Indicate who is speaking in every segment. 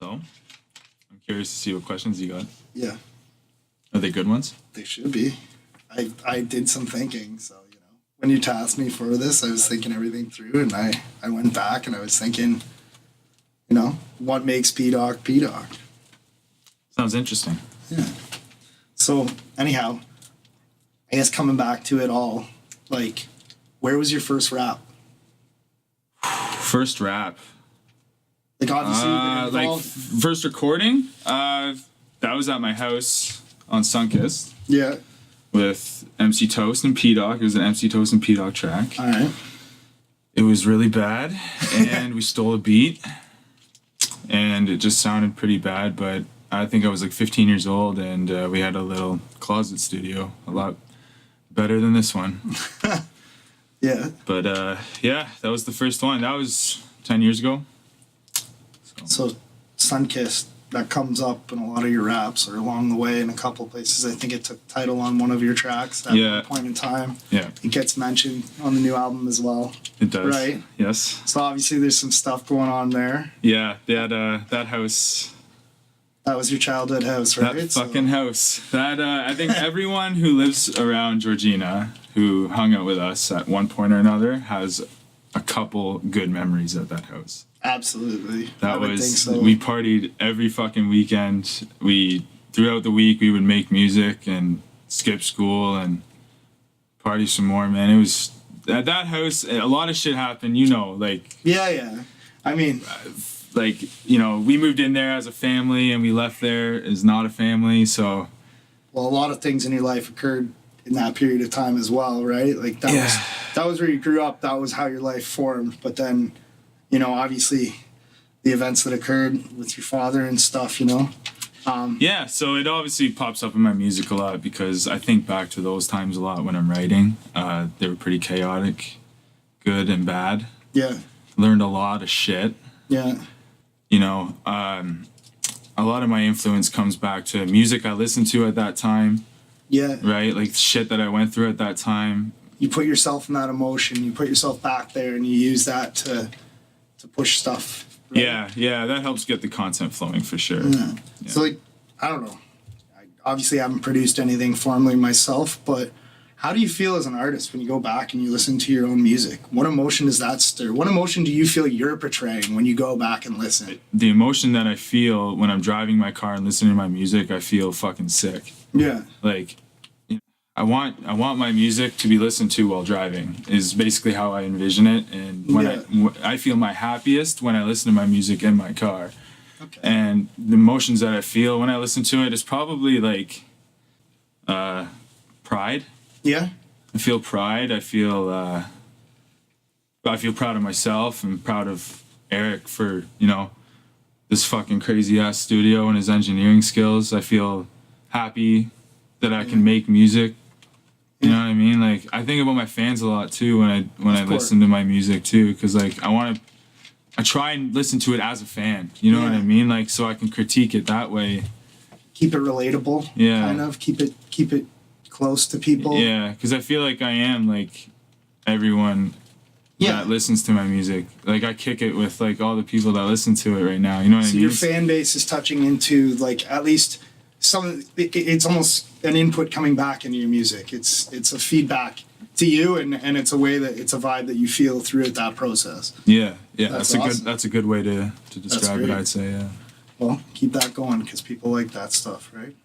Speaker 1: So, I'm curious to see what questions you got.
Speaker 2: Yeah,
Speaker 1: Are they good ones?
Speaker 2: they should be. I did some thinking, so when you tasked me for this, I was thinking everything through, and I went back and I was thinking, what makes P-Doc P-Doc?
Speaker 1: Sounds interesting.
Speaker 2: Yeah. So anyhow, I guess coming back to it all, like, where was your first rap?
Speaker 1: First rap.
Speaker 2: Like, obviously, you've been
Speaker 1: Like
Speaker 2: involved.
Speaker 1: first recording. That was at my house on Sunkist
Speaker 2: Yeah.
Speaker 1: with MC Toast and P-Doc. It was an MC Toast and P-Doc track.
Speaker 2: All right.
Speaker 1: It was really bad, and we stole a beat, and it just sounded pretty bad. But I think I was like 15 years old, and we had a little closet studio, a lot better than this one.
Speaker 2: Yeah.
Speaker 1: But yeah, that was the first one. That was 10 years ago.
Speaker 2: So Sunkist, that comes up in a lot of your raps or along the way in a couple of places. I think it took title on one of your tracks at one point in time.
Speaker 1: Yeah,
Speaker 2: It gets mentioned on the new album as well.
Speaker 1: it does.
Speaker 2: Right.
Speaker 1: Yes.
Speaker 2: So obviously there's some stuff going on there.
Speaker 1: Yeah, they had that house.
Speaker 2: That was your childhood house, right?
Speaker 1: That fucking house. That I think everyone who lives around Georgina, who hung out with us at one point or another, has a couple good memories at that house.
Speaker 2: Absolutely.
Speaker 1: That
Speaker 2: I would
Speaker 1: was
Speaker 2: think so.
Speaker 1: we partied every fucking weekend. Throughout the week we would make music and skip school and party some more, man. It was at that house a lot of shit happened, like
Speaker 2: Yeah. I mean,
Speaker 1: we moved in there as a family and we left there as not a family, so
Speaker 2: well, a lot of things in your life occurred in that period of time as well, right? Like that was where you grew up. That was how your life formed. But then, obviously, the events that occurred with your father and stuff.
Speaker 1: yeah, so it obviously pops up in my music a lot because I think back to those times a lot when I'm writing. They were pretty chaotic, good and bad.
Speaker 2: Yeah.
Speaker 1: Learned a lot of shit.
Speaker 2: Yeah.
Speaker 1: A lot of my influence comes back to music I listened to at that time,
Speaker 2: Yeah.
Speaker 1: right? Like shit that I went through at that time.
Speaker 2: You put yourself in that emotion. You put yourself back there, and you use that to push stuff. Right?
Speaker 1: Yeah, that helps get the content flowing for sure.
Speaker 2: Yeah. So, like, I don't know. I obviously haven't produced anything formally myself, but how do you feel as an artist when you go back and you listen to your own music? What emotion does that stir? What emotion do you feel you're portraying when you go back and listen?
Speaker 1: The emotion that I feel when I'm driving my car and listening to my music, I feel fucking sick.
Speaker 2: Yeah.
Speaker 1: Like, I want my music to be listened to while driving is basically how I envision it. And when I feel my happiest when I listen to my music in my car.
Speaker 2: Okay.
Speaker 1: And the emotions that I feel when I listen to it is probably like pride.
Speaker 2: Yeah.
Speaker 1: I feel pride. I feel proud of myself and proud of Eric for, this fucking crazy ass studio and his engineering skills. I feel happy that I can make music. You know what I mean? Like, I think about my fans a lot too when I listen to my music too, because like I try and listen to it as a fan. You know what I mean? Like, so I can critique it that way.
Speaker 2: Keep it relatable.
Speaker 1: Yeah.
Speaker 2: Kind of keep it close to people.
Speaker 1: Yeah, because I feel like I am like everyone that listens to my music. Like, I kick it with like all the people that listen to it right now. You know what I mean?
Speaker 2: So your fan base is touching into like at least it's almost an input coming back into your music. It's a feedback to you, and it's a way that it's a vibe that you feel throughout that process.
Speaker 1: Yeah, that's
Speaker 2: awesome.
Speaker 1: a good way to describe it.
Speaker 2: great.
Speaker 1: I'd say, yeah.
Speaker 2: Well, keep that going because people like that stuff, right?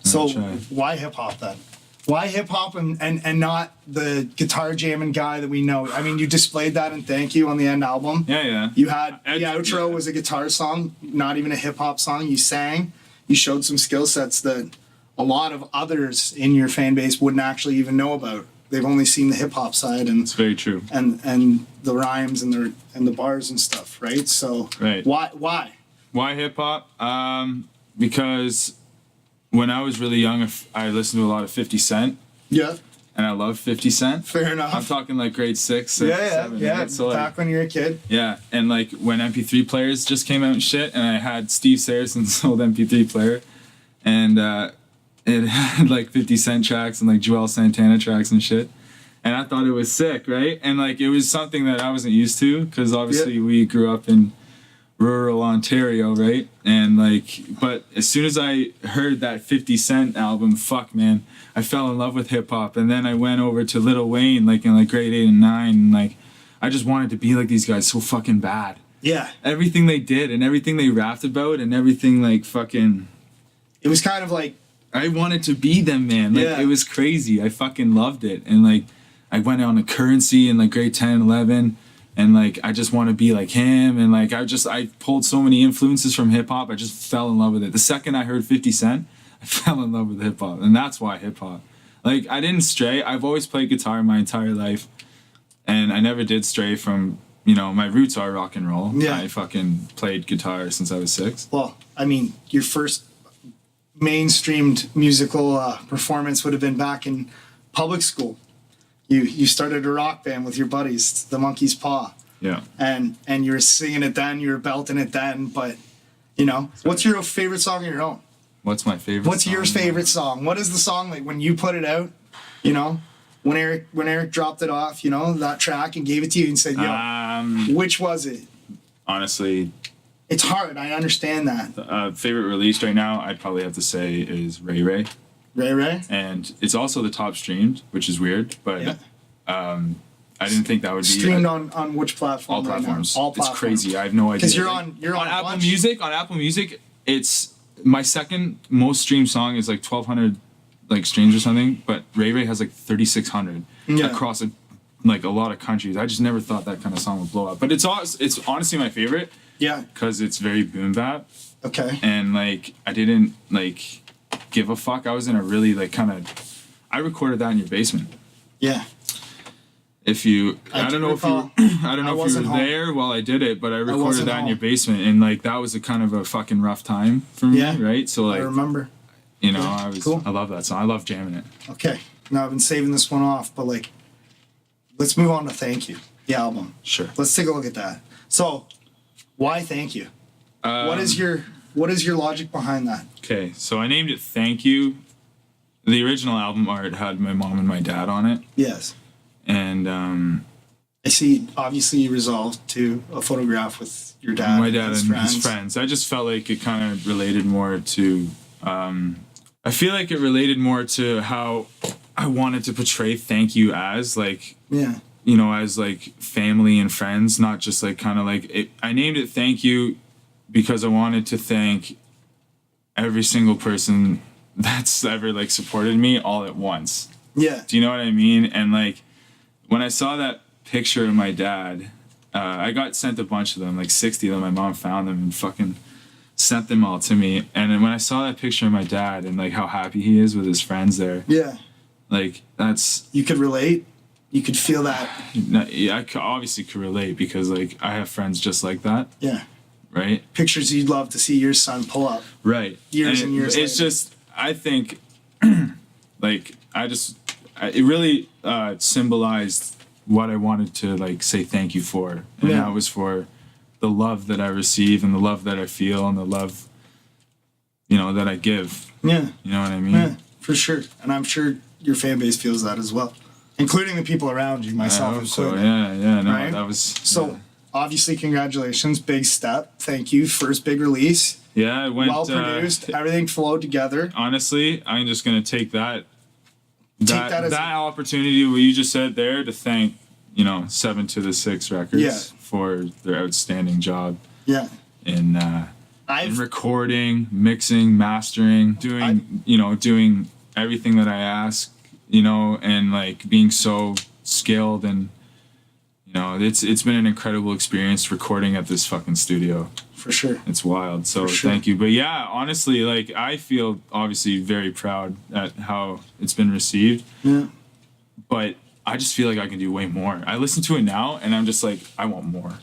Speaker 2: So why hip hop then? Why hip hop and not the guitar jamming guy that we know? I mean, you displayed that in Thank You on the End album.
Speaker 1: Yeah.
Speaker 2: You had the outro was a guitar song, not even a hip hop song. You sang. You showed some skill sets that a lot of others in your fan base wouldn't actually even know about. They've only seen the hip hop side and
Speaker 1: it's very true.
Speaker 2: And the rhymes and the bars and stuff, right? So why
Speaker 1: hip hop? Because when I was really young, I listened to a lot of 50 Cent.
Speaker 2: Yeah.
Speaker 1: And I love 50 Cent.
Speaker 2: Fair enough.
Speaker 1: I'm talking like grade 6, 7, 8. So
Speaker 2: back when you were a kid.
Speaker 1: Yeah, and like when MP3 players just came out and shit, and I had Steve Saracen's old MP3 player, and it had like 50 Cent tracks and like Joel Santana tracks and shit. And I thought it was sick, right? And like it was something that I wasn't used to because obviously we grew up in rural Ontario, right? And like, but as soon as I heard that 50 Cent album, fuck man, I fell in love with hip hop. And then I went over to Lil Wayne, like in like grade 8 and 9, and like I just wanted to be like these guys so fucking bad.
Speaker 2: Yeah.
Speaker 1: Everything they did and everything they rapped about and everything like fucking.
Speaker 2: It was kind of like.
Speaker 1: I wanted to be them, man. Like it was crazy. I fucking loved it. And like I went on a Currency in like grade 10, 11. And like I just want to be like him, and like I pulled so many influences from hip hop. I just fell in love with it. The second I heard 50 Cent, I fell in love with hip hop, and that's why hip hop. Like I didn't stray. I've always played guitar my entire life, and I never did stray from, you know, my roots are rock and roll.
Speaker 2: Yeah.
Speaker 1: I fucking played guitar since I was 6.
Speaker 2: Well, I mean, your first mainstreamed musical performance would have been back in public school. You started a rock band with your buddies, the Monkey's Paw.
Speaker 1: Yeah.
Speaker 2: And you were singing it then, you were belting it then, but, you know, what's your favorite song of your own?
Speaker 1: What's my favorite
Speaker 2: What's
Speaker 1: song?
Speaker 2: your favorite song? What is the song like when you put it out, you know, when Eric dropped it off, you know, that track and gave it to you and said, yo, which was it?
Speaker 1: Honestly,
Speaker 2: it's hard. I understand that.
Speaker 1: Favorite release right now, I'd probably have to say is Ray Ray.
Speaker 2: Ray Ray?
Speaker 1: And it's also the top streamed, which is weird, but
Speaker 2: Yeah.
Speaker 1: I didn't think that would be
Speaker 2: Streamed on which platform?
Speaker 1: all
Speaker 2: right now?
Speaker 1: platforms.
Speaker 2: All
Speaker 1: It's
Speaker 2: platforms.
Speaker 1: crazy. I have no idea.
Speaker 2: Because you're on
Speaker 1: Apple
Speaker 2: bunch?
Speaker 1: Music. On Apple Music, it's my second most streamed song is like 1,200 like streams or something. But Ray Ray has like 3,600
Speaker 2: Yeah.
Speaker 1: across like a lot of countries. I just never thought that kind of song would blow up. But it's honestly my favorite
Speaker 2: Yeah.
Speaker 1: because it's very boom bap,
Speaker 2: Okay.
Speaker 1: and like I didn't like give a fuck. I was in a really like kind of. I recorded that in your basement.
Speaker 2: Yeah.
Speaker 1: If you,
Speaker 2: I
Speaker 1: don't
Speaker 2: do
Speaker 1: know
Speaker 2: recall.
Speaker 1: if you, I don't know if you
Speaker 2: wasn't
Speaker 1: were
Speaker 2: home.
Speaker 1: there while I did it, but I recorded
Speaker 2: wasn't
Speaker 1: that in your
Speaker 2: home.
Speaker 1: basement, and like that was a kind of a fucking rough time for me,
Speaker 2: Yeah.
Speaker 1: right? So
Speaker 2: I
Speaker 1: like,
Speaker 2: remember.
Speaker 1: you know,
Speaker 2: Yeah, cool.
Speaker 1: I love that song. I love jamming it.
Speaker 2: Okay. Now I've been saving this one off, but like, let's move on to Thank You, the album.
Speaker 1: Sure.
Speaker 2: Let's take a look at that. So, why Thank You? What is your logic behind that?
Speaker 1: Okay, so I named it Thank You. The original album art had my mom and my dad on it,
Speaker 2: Yes.
Speaker 1: and
Speaker 2: I see. Obviously, you resolved to a photograph with your dad.
Speaker 1: my dad
Speaker 2: his
Speaker 1: and his friends. I just felt like it kind of related more to. I feel like it related more to how I wanted to portray Thank You as like.
Speaker 2: Yeah.
Speaker 1: You know, as like family and friends, not just like kind of like it. I named it Thank You because I wanted to thank every single person that's ever like supported me all at once.
Speaker 2: Yeah.
Speaker 1: Do you know what I mean? And like when I saw that picture of my dad, I got sent a bunch of them, like 60 of them. My mom found them and fucking sent them all to me. And then when I saw that picture of my dad and like how happy he is with his friends there,
Speaker 2: Yeah.
Speaker 1: like that's.
Speaker 2: You could relate. You could feel that.
Speaker 1: Yeah, obviously could relate because like I have friends just like that,
Speaker 2: Yeah.
Speaker 1: right?
Speaker 2: Pictures you'd love to see your son pull up.
Speaker 1: Right.
Speaker 2: Years and years
Speaker 1: It's
Speaker 2: later.
Speaker 1: just I think like it really symbolized what I wanted to like say thank you for, and
Speaker 2: Yeah.
Speaker 1: that was for the love that I receive and the love that I feel and the love, you know, that I give.
Speaker 2: Yeah.
Speaker 1: You know what I mean?
Speaker 2: Yeah, for sure. And I'm sure your fan base feels that as well, including the people around you,
Speaker 1: I
Speaker 2: myself
Speaker 1: hope so.
Speaker 2: included.
Speaker 1: Yeah. No,
Speaker 2: Right?
Speaker 1: that was
Speaker 2: So, obviously, congratulations. Big step. Thank you. First big release.
Speaker 1: yeah. It went
Speaker 2: Well produced. Everything flowed together.
Speaker 1: honestly, I'm just gonna take that
Speaker 2: that as
Speaker 1: that opportunity what you just said there to thank, you know, 7 to the 6 Records
Speaker 2: Yeah.
Speaker 1: for their outstanding job
Speaker 2: Yeah.
Speaker 1: in recording, mixing, mastering, doing everything that I ask, you know, and like being so skilled, and you know, it's been an incredible experience recording at this fucking studio.
Speaker 2: For sure.
Speaker 1: It's wild. So
Speaker 2: For sure.
Speaker 1: thank you. But yeah, honestly, like I feel obviously very proud at how it's been received.
Speaker 2: Yeah.
Speaker 1: But I just feel like I can do way more. I listen to it now and I'm just like, I want more.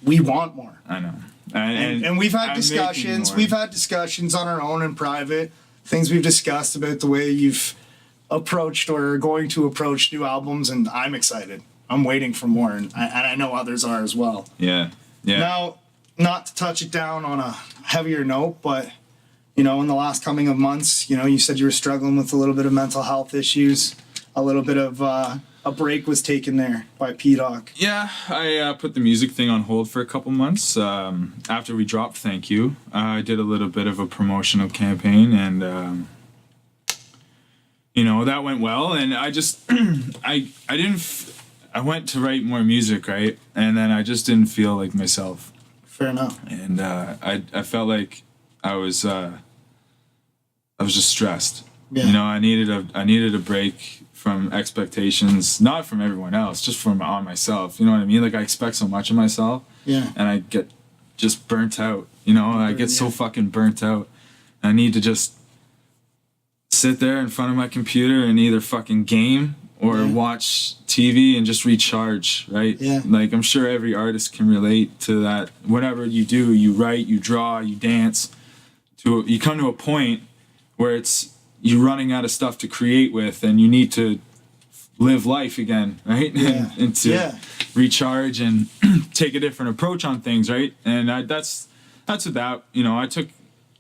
Speaker 2: We want more.
Speaker 1: I know.
Speaker 2: And we've had
Speaker 1: I'm
Speaker 2: discussions.
Speaker 1: making more.
Speaker 2: We've had discussions on our own in private. Things we've discussed about the way you've approached or are going to approach new albums, and I'm excited. I'm waiting for more, and I know others are as well.
Speaker 1: Yeah. Yeah.
Speaker 2: Now, not to touch it down on a heavier note, but you know, in the last coming of months, you know, you said you were struggling with a little bit of mental health issues, a little bit of a break was taken there by P-Doc.
Speaker 1: Yeah, I put the music thing on hold for a couple months. After we dropped Thank You, I did a little bit of a promotional campaign, and that went well. And I just I went to write more music, right? And then I just didn't feel like myself.
Speaker 2: Fair enough.
Speaker 1: And I felt like I was just stressed.
Speaker 2: Yeah.
Speaker 1: I needed a break from expectations, not from everyone else, just from on myself. You know what I mean? Like, I expect so much of myself.
Speaker 2: Yeah.
Speaker 1: And I get just burnt out. I get so fucking burnt out. I need to just sit there in front of my computer and either fucking game or watch TV and just recharge, right?
Speaker 2: Yeah.
Speaker 1: Like, I'm sure every artist can relate to that. Whatever you do, you write, you draw, you dance, you come to a point where it's you're running out of stuff to create with, and you need to live life again, right?
Speaker 2: Yeah.
Speaker 1: and to recharge and take a different approach on things, right? And that's what that, I took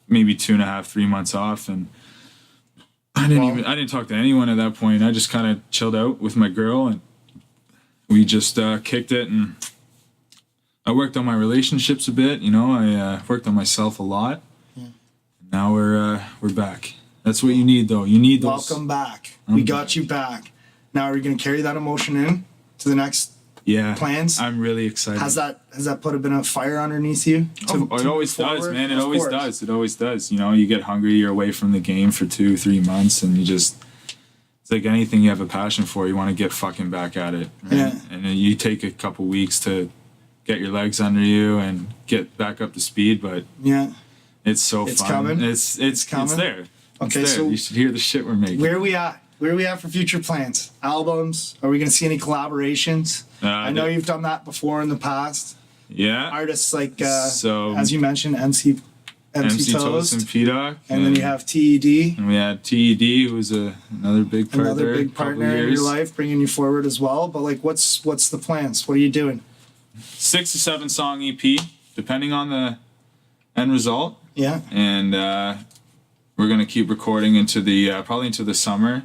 Speaker 1: maybe 2.5, 3 months off, and I didn't talk to anyone at that point. I just kind of chilled out with my girl, and we just kicked it, and I worked on my relationships a bit. I worked on myself a lot. Yeah. Now we're back. That's what you need, though. You need those.
Speaker 2: Welcome back. We got you back. Now, are you going to carry that emotion in to the next plans?
Speaker 1: I'm really excited.
Speaker 2: Has that put a bit of fire underneath you?
Speaker 1: It always does, man. It always does. It always does. You get hungry. You're away from the game for 2-3 months, and it's like anything you have a passion for. You want to get fucking back at it. Right?
Speaker 2: Yeah.
Speaker 1: And then you take a couple weeks to get your legs under you and get back up to speed, but it's so fun.
Speaker 2: Coming.
Speaker 1: It's coming. It's there.
Speaker 2: Okay,
Speaker 1: it's there. You should hear the shit we're making.
Speaker 2: Where are we at? Where are we at for future plans? Albums? Are we going to see any collaborations? I know you've done that before in the past.
Speaker 1: Yeah.
Speaker 2: Artists like, as you mentioned, MC Toast
Speaker 1: and P-Doc.
Speaker 2: And then you have TED.
Speaker 1: And we had TED, who was another big partner.
Speaker 2: Another big partner in your life, bringing you forward as well. But what's the plans? What are you doing?
Speaker 1: 6 to 7 song EP, depending on the end result.
Speaker 2: Yeah.
Speaker 1: And we're gonna keep recording into the probably into the summer,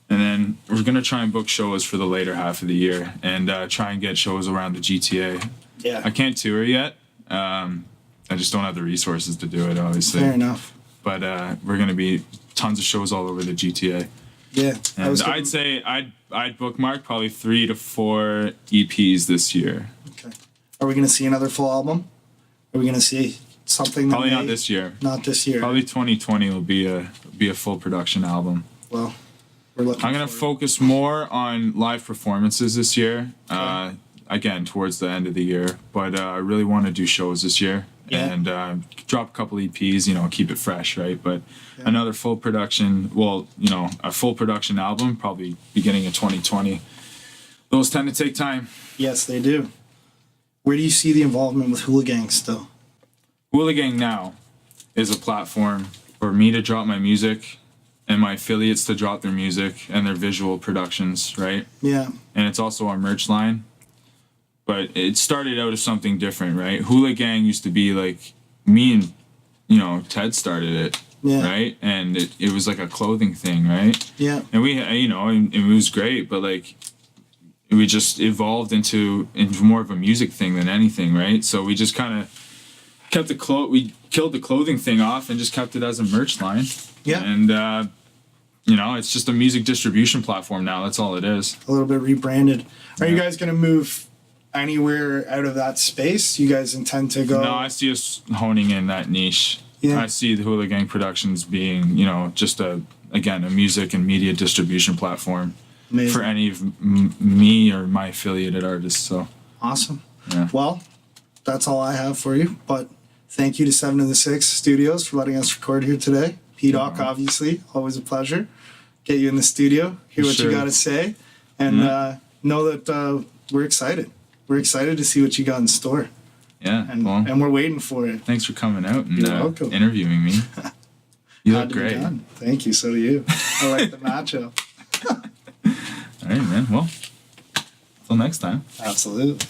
Speaker 1: and then we're gonna try and book shows for the later half of the year, and try and get shows around the GTA.
Speaker 2: Yeah.
Speaker 1: I can't tour yet. I just don't have the resources to do it, obviously.
Speaker 2: Fair enough.
Speaker 1: But we're gonna be tons of shows all over the GTA.
Speaker 2: Yeah.
Speaker 1: And I'd say I'd bookmark probably 3 to 4 EPs this year.
Speaker 2: Okay. Are we gonna see another full album? Are we gonna see something?
Speaker 1: Probably not this year.
Speaker 2: Not this year.
Speaker 1: Probably 2020 will be a full production album.
Speaker 2: Well, we're looking.
Speaker 1: I'm gonna focus more on live performances this year. Okay. Again, towards the end of the year, but I really want to do shows this year and drop a couple EPs. Keep it fresh, right? But another full production. Well, a full production album probably beginning of 2020. Those tend to take time.
Speaker 2: Yes, they do. Where do you see the involvement with Hooligang still?
Speaker 1: Hooligang now is a platform for me to drop my music and my affiliates to drop their music and their visual productions, right?
Speaker 2: Yeah.
Speaker 1: And it's also our merch line. But it started out as something different, right? Hooligang used to be like me and, Ted started it, right? And it was like a clothing thing, right?
Speaker 2: Yeah.
Speaker 1: And we, and it was great, but we just evolved into more of a music thing than anything, right? So we just kind of kept we killed the clothing thing off and just kept it as a merch line.
Speaker 2: Yeah.
Speaker 1: And it's just a music distribution platform now. That's all it is.
Speaker 2: A little bit rebranded. Are you guys gonna move anywhere out of that space? You guys intend to go?
Speaker 1: No, I see us honing in that niche.
Speaker 2: Yeah.
Speaker 1: I see the Hooligang Productions being, just a music and media distribution platform. Amazing. For any of me or my affiliated artists. So
Speaker 2: awesome.
Speaker 1: Yeah.
Speaker 2: Well, that's all I have for you. But thank you to 7 to the 6 Studios for letting us record here today. P-Doc, obviously, always a pleasure. Get you in the studio, hear what you got to say, and know that we're excited. We're excited to see what you got in store.
Speaker 1: Yeah,
Speaker 2: and we're waiting for it.
Speaker 1: Thanks for coming out and
Speaker 2: interviewing
Speaker 1: me. You look great.
Speaker 2: Thank you. So do you. I like the matchup.
Speaker 1: All right, man. Well, until next time.
Speaker 2: Absolutely.